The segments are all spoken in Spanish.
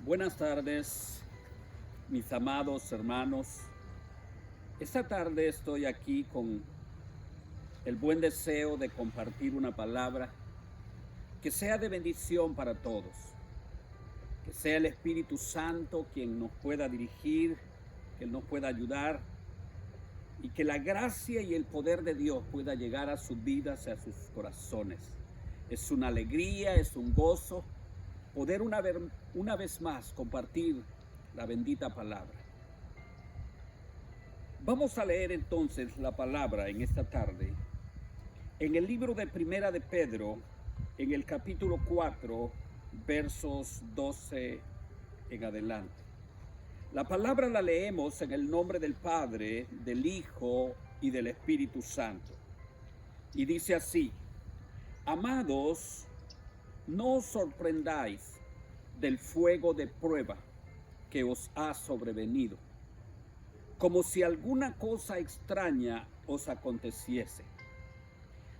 Buenas tardes, mis amados hermanos. Esta tarde estoy aquí con el buen deseo de compartir una palabra que sea de bendición para todos, que sea el Espíritu Santo quien nos pueda dirigir, que nos pueda ayudar y que la gracia y el poder de Dios pueda llegar a sus vidas y a sus corazones. Es una alegría, es un gozo poder una vez más compartir la bendita palabra. Vamos a leer entonces la palabra en esta tarde en el libro de Primera de Pedro, en el capítulo 4, versos 12 en adelante. La palabra la leemos en el nombre del Padre, del Hijo y del Espíritu Santo. Y dice así: Amados, no os sorprendáis del fuego de prueba que os ha sobrevenido, como si alguna cosa extraña os aconteciese,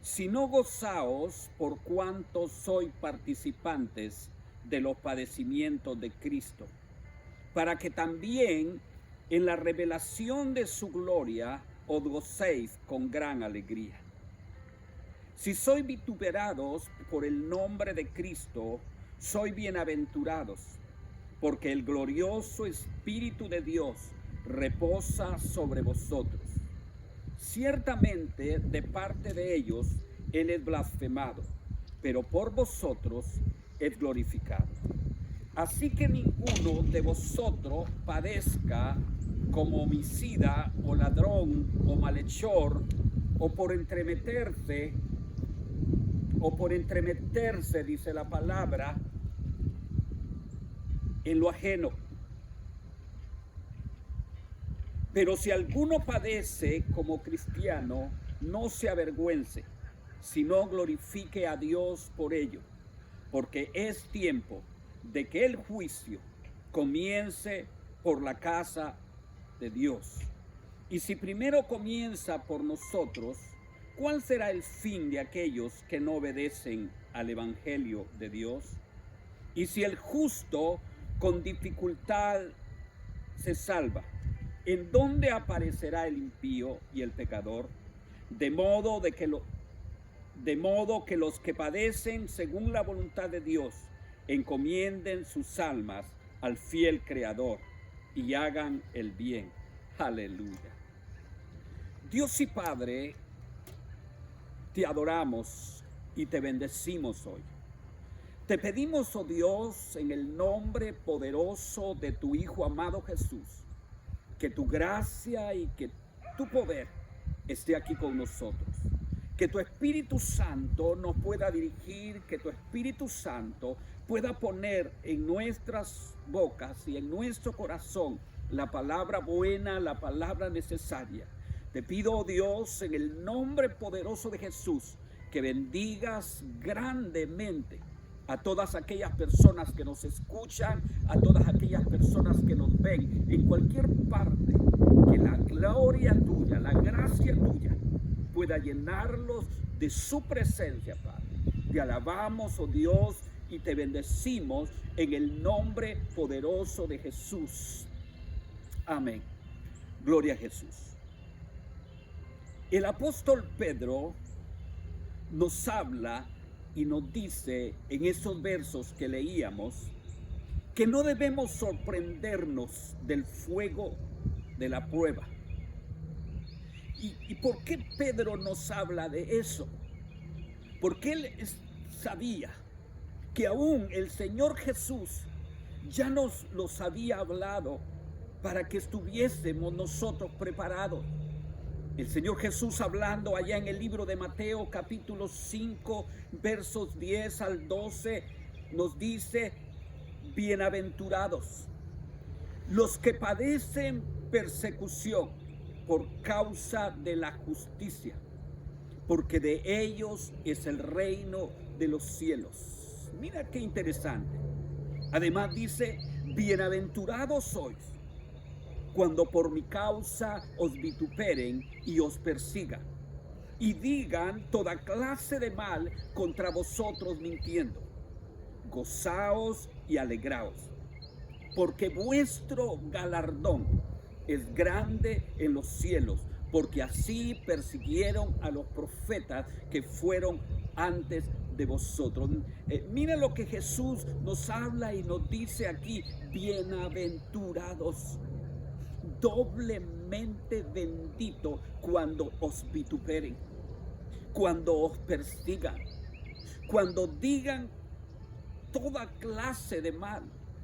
sino gozaos por cuanto sois participantes de los padecimientos de Cristo, para que también en la revelación de su gloria os gocéis con gran alegría. Si sois vituperados por el nombre de Cristo, sois bienaventurados, porque el glorioso Espíritu de Dios reposa sobre vosotros. Ciertamente de parte de ellos Él es blasfemado, pero por vosotros es glorificado. Así que ninguno de vosotros padezca como homicida o ladrón o malhechor o por entremeterse, dice la palabra, en lo ajeno. Pero si alguno padece como cristiano, no se avergüence, sino glorifique a Dios por ello, porque es tiempo de que el juicio comience por la casa de Dios. Y si primero comienza por nosotros, ¿cuál será el fin de aquellos que no obedecen al Evangelio de Dios? Y si el justo con dificultad se salva, ¿en dónde aparecerá el impío y el pecador? De modo que los que padecen según la voluntad de Dios encomienden sus almas al fiel Creador y hagan el bien. Aleluya. Dios y Padre, te adoramos y te bendecimos hoy. Te pedimos, oh Dios, en el nombre poderoso de tu Hijo amado Jesús, que tu gracia y que tu poder esté aquí con nosotros. Que tu Espíritu Santo nos pueda dirigir, que tu Espíritu Santo pueda poner en nuestras bocas y en nuestro corazón la palabra buena, la palabra necesaria. Te pido, oh Dios, en el nombre poderoso de Jesús, que bendigas grandemente a todas aquellas personas que nos escuchan, a todas aquellas personas que nos ven en cualquier parte, que la gloria tuya, la gracia tuya pueda llenarlos de su presencia, Padre. Te alabamos, oh Dios, y te bendecimos en el nombre poderoso de Jesús. Amén. Gloria a Jesús. El apóstol Pedro nos habla y nos dice en esos versos que leíamos que no debemos sorprendernos del fuego de la prueba. ¿Y por qué Pedro nos habla de eso? Porque él sabía que aún el Señor Jesús ya nos los había hablado para que estuviésemos nosotros preparados. El Señor Jesús, hablando allá en el libro de Mateo capítulo 5 versos 10 al 12, nos dice: bienaventurados los que padecen persecución por causa de la justicia, porque de ellos es el reino de los cielos. Mira qué interesante. Además dice: bienaventurados sois cuando por mi causa os vituperen y os persigan, y digan toda clase de mal contra vosotros mintiendo. Gozaos y alegraos, porque vuestro galardón es grande en los cielos, porque así persiguieron a los profetas que fueron antes de vosotros. Mira lo que Jesús nos habla y nos dice aquí: bienaventurados, doblemente bendito cuando os vituperen, cuando os persigan, cuando digan toda clase de mal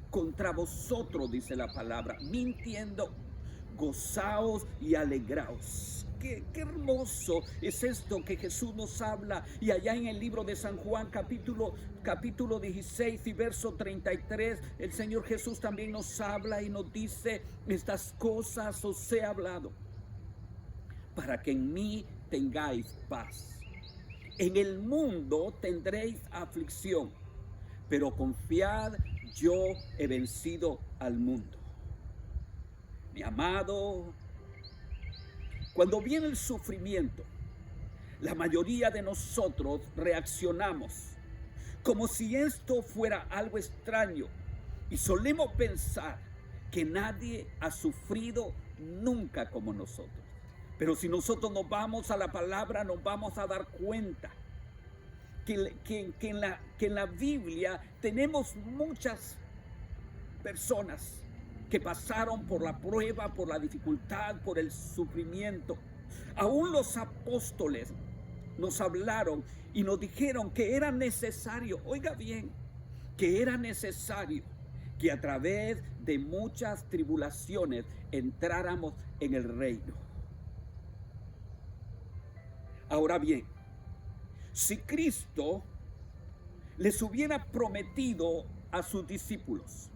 contra vosotros, dice la palabra, mintiendo. Gozaos y alegraos. Qué hermoso es esto que Jesús nos habla. Y allá en el libro de San Juan, capítulo 16 y verso 33, el Señor Jesús también nos habla y nos dice: estas cosas os he hablado para que en mí tengáis paz. En el mundo tendréis aflicción, pero confiad, yo he vencido al mundo. Mi amado, cuando viene el sufrimiento, la mayoría de nosotros reaccionamos como si esto fuera algo extraño y solemos pensar que nadie ha sufrido nunca como nosotros. Pero si nosotros nos vamos a la palabra, nos vamos a dar cuenta que en la Biblia tenemos muchas personas que pasaron por la prueba, por la dificultad, por el sufrimiento. Aún los apóstoles nos hablaron y nos dijeron que era necesario, oiga bien, que era necesario que a través de muchas tribulaciones entráramos en el reino. Ahora bien, si Cristo les hubiera prometido a sus discípulos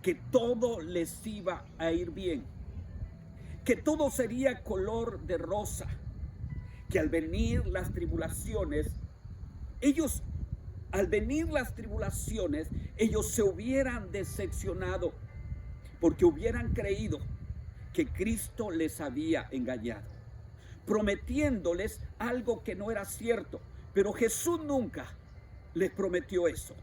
que todo les iba a ir bien, que todo sería color de rosa, que al venir las tribulaciones, ellos se hubieran decepcionado, porque hubieran creído que Cristo les había engañado, prometiéndoles algo que no era cierto. Pero Jesús nunca les prometió eso,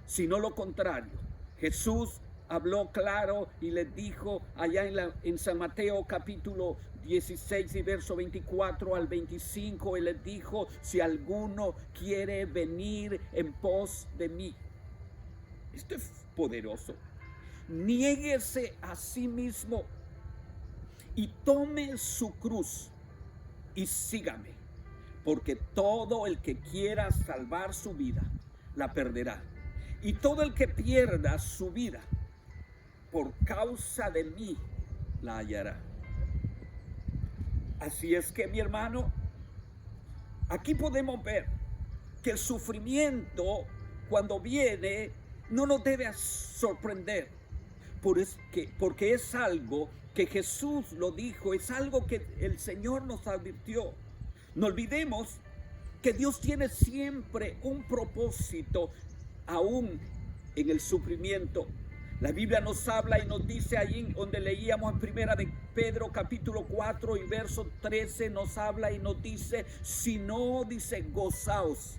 sino lo contrario. Jesús habló claro y les dijo allá en San Mateo capítulo 16 y verso 24 al 25, Él les dijo: si alguno quiere venir en pos de mí, esto es poderoso, niéguese a sí mismo y tome su cruz y sígame, porque todo el que quiera salvar su vida, la perderá, y todo el que pierda su vida por causa de mí, la hallará. Así es que, mi hermano, aquí podemos ver que el sufrimiento, cuando viene, no nos debe sorprender, porque es algo que Jesús lo dijo, es algo que el Señor nos advirtió. No olvidemos que Dios tiene siempre un propósito, aún en el sufrimiento. La Biblia nos habla y nos dice allí donde leíamos en Primera de Pedro capítulo 4 y verso 13, nos habla y nos dice: si no, dice, gozaos,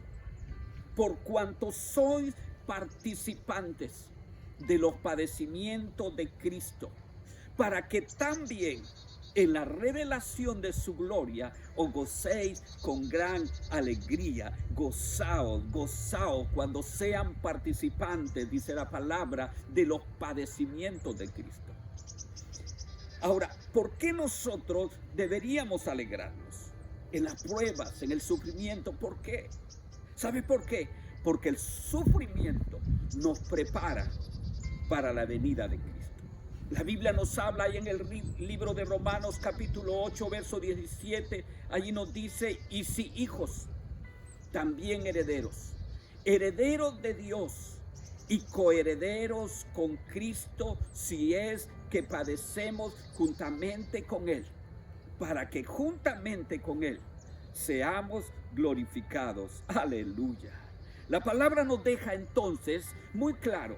por cuanto sois participantes de los padecimientos de Cristo, para que también en la revelación de su gloria os gocéis con gran alegría. Gozaos cuando sean participantes, dice la palabra, de los padecimientos de Cristo. Ahora, ¿por qué nosotros deberíamos alegrarnos en las pruebas, en el sufrimiento? ¿Por qué? ¿Sabe por qué? Porque el sufrimiento nos prepara para la venida de Cristo. La Biblia nos habla ahí en el libro de Romanos capítulo 8 verso 17, allí nos dice: y si hijos, también herederos, herederos de Dios y coherederos con Cristo, si es que padecemos juntamente con Él, para que juntamente con Él seamos glorificados. Aleluya. La palabra nos deja entonces muy claro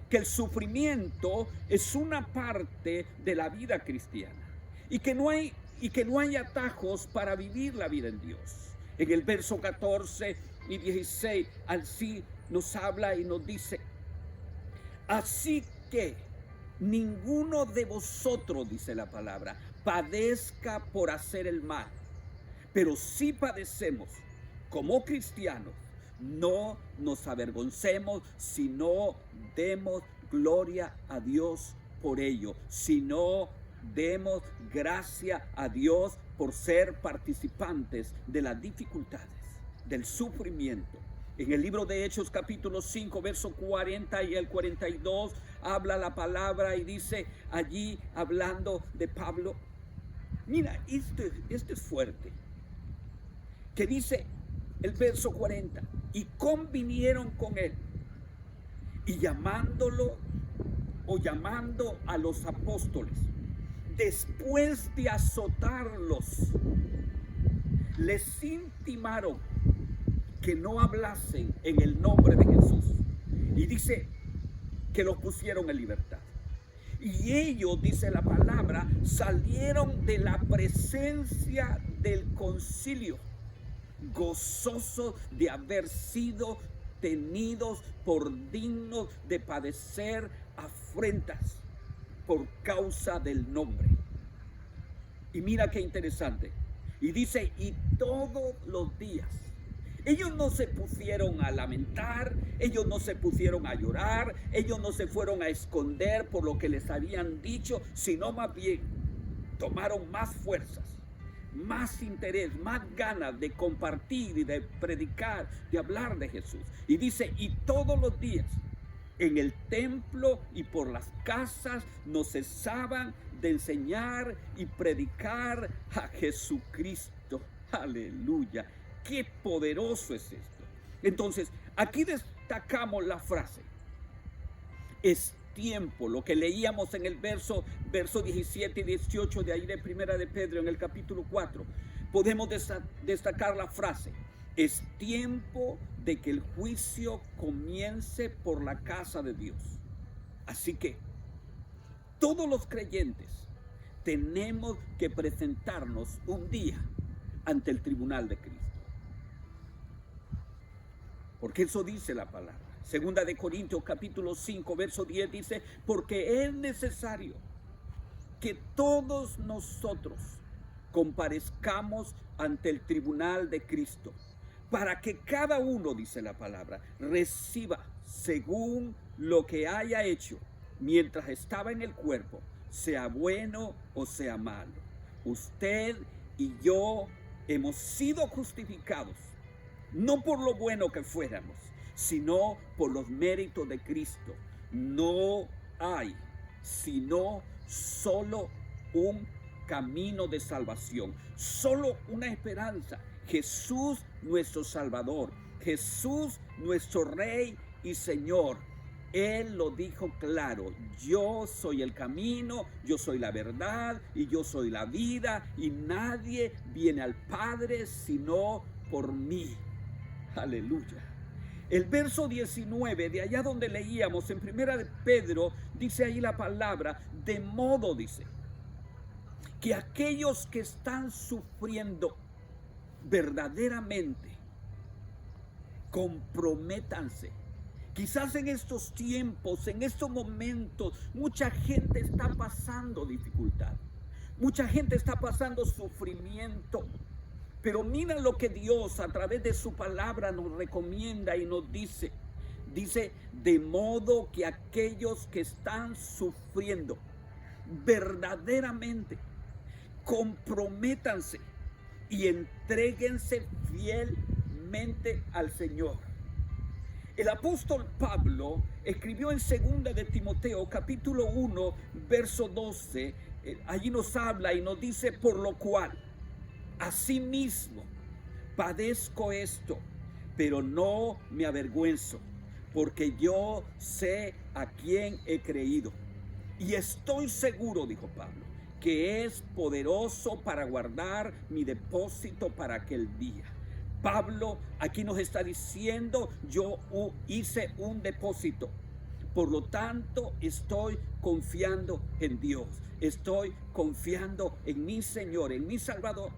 que el sufrimiento es una parte de la vida cristiana y que no hay atajos para vivir la vida en Dios. En el verso 14 y 16 así nos habla y nos dice: así que ninguno de vosotros, dice la palabra, padezca por hacer el mal. Pero si padecemos como cristianos, no nos avergoncemos, sino demos gloria a Dios por ello, sino demos gracia a Dios por ser participantes de las dificultades, del sufrimiento. En el libro de Hechos capítulo 5, verso 40 y el 42, habla la palabra y dice allí, hablando de Pablo, mira, este es fuerte, que dice el verso 40, y convinieron con él, y llamando a los apóstoles, después de azotarlos, les intimaron que no hablasen en el nombre de Jesús. Y dice que los pusieron en libertad. Y ellos, dice la palabra, salieron de la presencia del concilio, gozosos de haber sido tenidos por dignos de padecer afrentas por causa del nombre. Y mira qué interesante. Y dice, y todos los días. Ellos no se pusieron a lamentar, ellos no se pusieron a llorar, ellos no se fueron a esconder por lo que les habían dicho, sino más bien tomaron más fuerzas, más interés, más ganas de compartir y de predicar, de hablar de Jesús. Y dice, y todos los días en el templo y por las casas no cesaban de enseñar y predicar a Jesucristo. Aleluya. Qué poderoso es esto. Entonces, aquí destacamos la frase, es tiempo, lo que leíamos en el verso 17 y 18 de ahí de Primera de Pedro en el capítulo 4. Podemos destacar la frase, es tiempo de que el juicio comience por la casa de Dios. Así que todos los creyentes tenemos que presentarnos un día ante el tribunal de Cristo. Porque eso dice la palabra. Segunda de Corintios capítulo 5 verso 10 dice, porque es necesario que todos nosotros comparezcamos ante el tribunal de Cristo, para que cada uno, dice la palabra, reciba según lo que haya hecho mientras estaba en el cuerpo, sea bueno o sea malo. Usted y yo hemos sido justificados no por lo bueno que fuéramos, sino por los méritos de Cristo. No hay sino solo un camino de salvación, solo una esperanza: Jesús nuestro Salvador, Jesús nuestro Rey y Señor. Él lo dijo claro, yo soy el camino, yo soy la verdad y yo soy la vida, y nadie viene al Padre sino por mí. Aleluya. El verso 19, de allá donde leíamos en Primera de Pedro, dice ahí la palabra, de modo, dice, que aquellos que están sufriendo verdaderamente, comprométanse. Quizás en estos tiempos, en estos momentos, mucha gente está pasando dificultad, mucha gente está pasando sufrimiento. Pero mira lo que Dios a través de su palabra nos recomienda y nos dice. Dice, de modo que aquellos que están sufriendo verdaderamente, comprométanse y entréguense fielmente al Señor. El apóstol Pablo escribió en 2 de Timoteo capítulo 1 verso 12, allí nos habla y nos dice, por lo cual asimismo padezco esto, pero no me avergüenzo, porque yo sé a quién he creído. Y estoy seguro, dijo Pablo, que es poderoso para guardar mi depósito para aquel día. Pablo aquí nos está diciendo, yo hice un depósito. Por lo tanto, estoy confiando en Dios. Estoy confiando en mi Señor, en mi Salvador.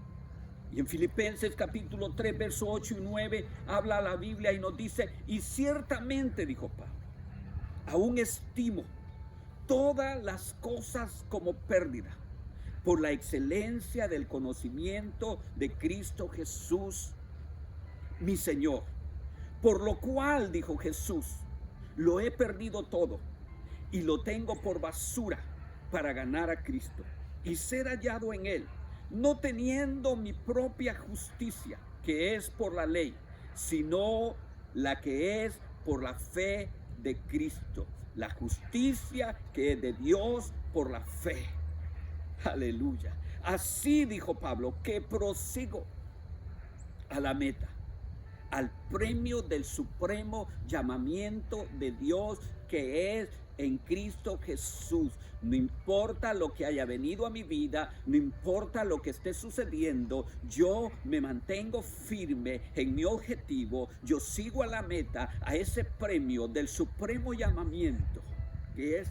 Y en Filipenses capítulo 3, verso 8 y 9, habla la Biblia y nos dice, y ciertamente, dijo Pablo, aún estimo todas las cosas como pérdida por la excelencia del conocimiento de Cristo Jesús, mi Señor. Por lo cual, dijo Jesús, lo he perdido todo y lo tengo por basura para ganar a Cristo y ser hallado en Él, no teniendo mi propia justicia, que es por la ley, sino la que es por la fe de Cristo, la justicia que es de Dios por la fe. Aleluya. Así, dijo Pablo, que prosigo a la meta, al premio del supremo llamamiento de Dios que es en Cristo Jesús. No importa lo que haya venido a mi vida, no importa lo que esté sucediendo, yo me mantengo firme en mi objetivo, yo sigo a la meta, a ese premio del supremo llamamiento que es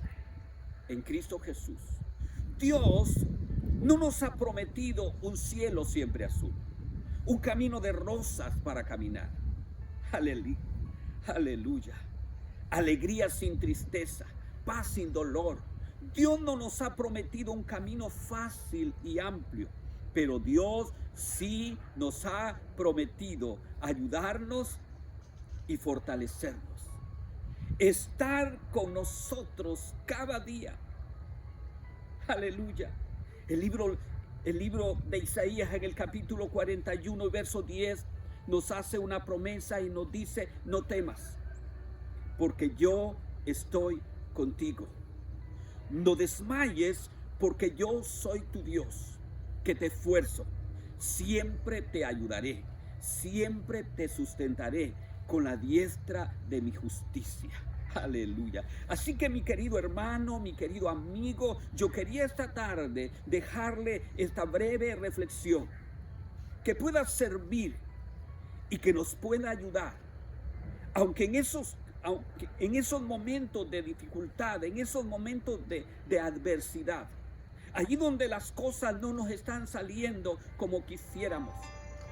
en Cristo Jesús. Dios no nos ha prometido un cielo siempre azul, un camino de rosas para caminar. Aleluya. Alegría sin tristeza, paz sin dolor. Dios no nos ha prometido un camino fácil y amplio, pero Dios sí nos ha prometido ayudarnos y fortalecernos, estar con nosotros cada día. Aleluya. El libro de Isaías en el capítulo 41, verso 10, nos hace una promesa y nos dice: no temas, porque yo estoy contigo. No desmayes, porque yo soy tu Dios, que te esfuerzo. Siempre te ayudaré, siempre te sustentaré con la diestra de mi justicia. Aleluya. Así que, mi querido hermano, mi querido amigo, yo quería esta tarde dejarle esta breve reflexión que pueda servir y que nos pueda ayudar, aunque en esos momentos de dificultad, en esos momentos de adversidad, allí donde las cosas no nos están saliendo como quisiéramos,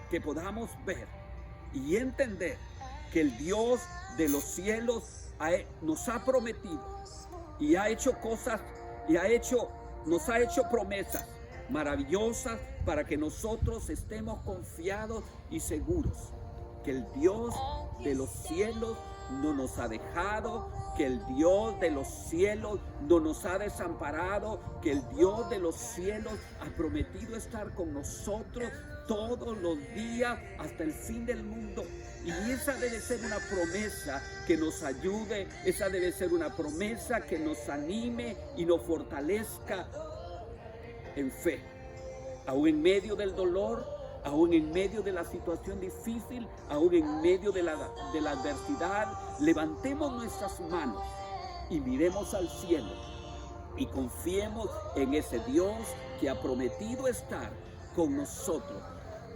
que podamos ver y entender que el Dios de los cielos nos ha prometido y ha hecho cosas y nos ha hecho promesas maravillosas para que nosotros estemos confiados y seguros que el Dios de los cielos no nos ha dejado, que el Dios de los cielos no nos ha desamparado, que el Dios de los cielos ha prometido estar con nosotros todos los días hasta el fin del mundo. Y esa debe ser una promesa que nos ayude, esa debe ser una promesa que nos anime y nos fortalezca en fe, aún en medio del dolor, aún en medio de la situación difícil, aún en medio de la adversidad. Levantemos nuestras manos y miremos al cielo y confiemos en ese Dios que ha prometido estar con nosotros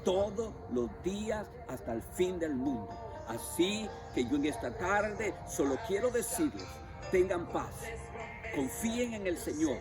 todos los días hasta el fin del mundo. Así que yo en esta tarde solo quiero decirles: tengan paz, confíen en el Señor,